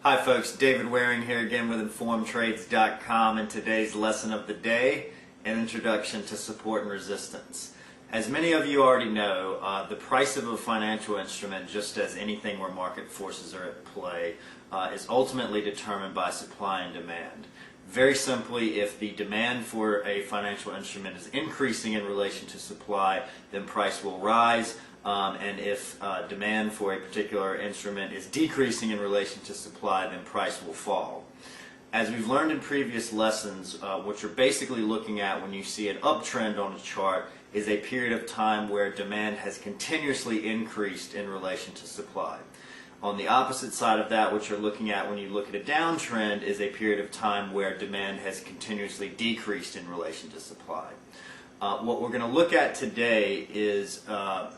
Hi folks, David Waring here again with InformedTrades.com, and today's lesson of the day, an introduction to support and resistance. As many of you already know, the price of a financial instrument, just as anything where market forces are at play, is ultimately determined by supply and demand. Very simply, if the demand for a financial instrument is increasing in relation to supply, then price will rise. And if demand for a particular instrument is decreasing in relation to supply, then price will fall. As we've learned in previous lessons, what you're basically looking at when you see an uptrend on a chart is a period of time where demand has continuously increased in relation to supply. On the opposite side of that, what you're looking at when you look at a downtrend is a period of time where demand has continuously decreased in relation to supply. What we're going to look at today is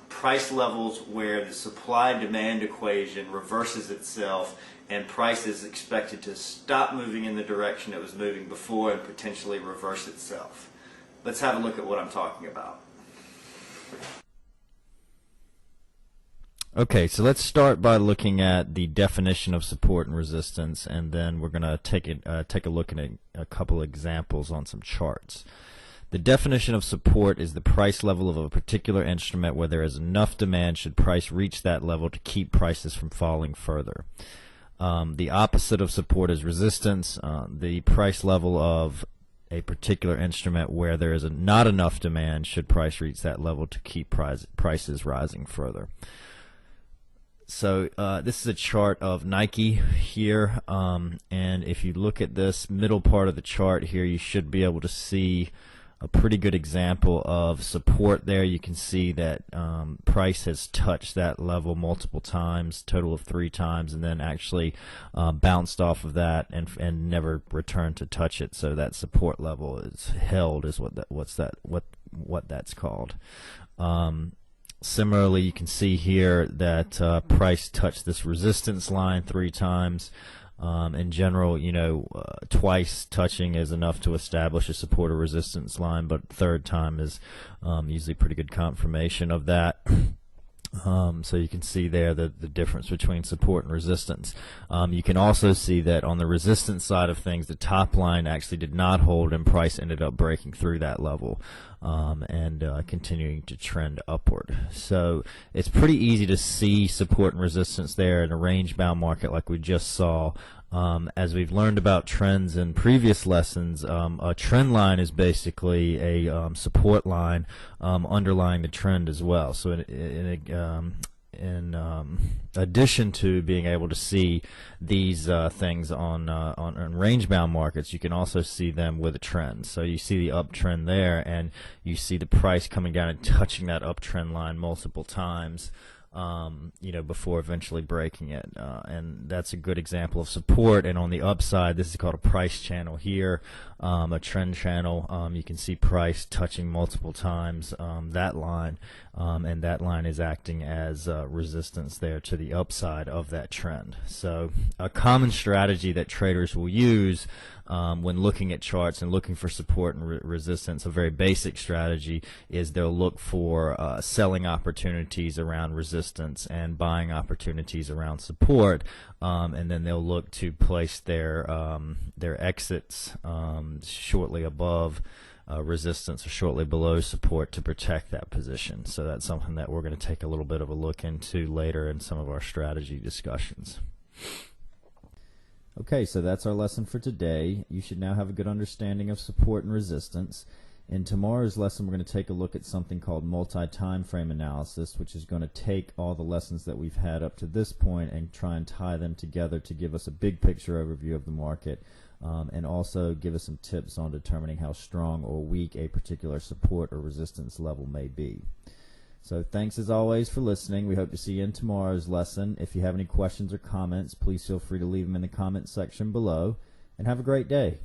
price levels where the supply-demand equation reverses itself and price is expected to stop moving in the direction it was moving before and potentially reverse itself. Let's have a look at what I'm talking about. Okay, so let's start by looking at the definition of support and resistance, and then we're going to take a look at a couple examples on some charts. The definition of support is the price level of a particular instrument where there is enough demand should price reach that level to keep prices from falling further. The opposite of support is resistance, the price level of a particular instrument where there is not enough demand should price reach that level to keep prices rising further. So this is a chart of Nike here, and if you look at this middle part of the chart here, you should be able to see a pretty good example of support there. You can see that price has touched that level multiple times, total of 3 times, and then actually bounced off of that and never returned to touch it. So that support level is held, is what that's called. Similarly, you can see here that price touched this resistance line 3 times. In general, twice touching is enough to establish a support or resistance line, but third time is usually pretty good confirmation of that. So you can see there the difference between support and resistance. You can also see that on the resistance side of things, the top line actually did not hold and price ended up breaking through that level and continuing to trend upward. So it's pretty easy to see support and resistance there in a range-bound market like we just saw. As we've learned about trends in previous lessons, a trend line is basically a support line underlying the trend as well. So in addition to being able to see these things on range-bound markets, you can also see them with a trend. So you see the uptrend there, and you see the price coming down and touching that uptrend line multiple times. Before eventually breaking it, and that's a good example of support. And on the upside, this is called a price channel here, a trend channel. You can see price touching multiple times that line, and that line is acting as resistance there to the upside of that trend. So a common strategy that traders will use when looking at charts and looking for support and resistance, a very basic strategy is they'll look for selling opportunities around resistance and buying opportunities around support, and then they'll look to place their exits shortly above resistance or shortly below support to protect that position. So that's something that we're going to take a little bit of a look into later in some of our strategy discussions. Okay, so that's our lesson for today. You should now have a good understanding of support and resistance. In tomorrow's lesson, we're going to take a look at something called multi-time frame analysis, which is going to take all the lessons that we've had up to this point and try and tie them together to give us a big picture overview of the market, and also give us some tips on determining how strong or weak a particular support or resistance level may be. So thanks as always for listening. We hope to see you in tomorrow's lesson. If you have any questions or comments, please feel free to leave them in the comments section below, and have a great day.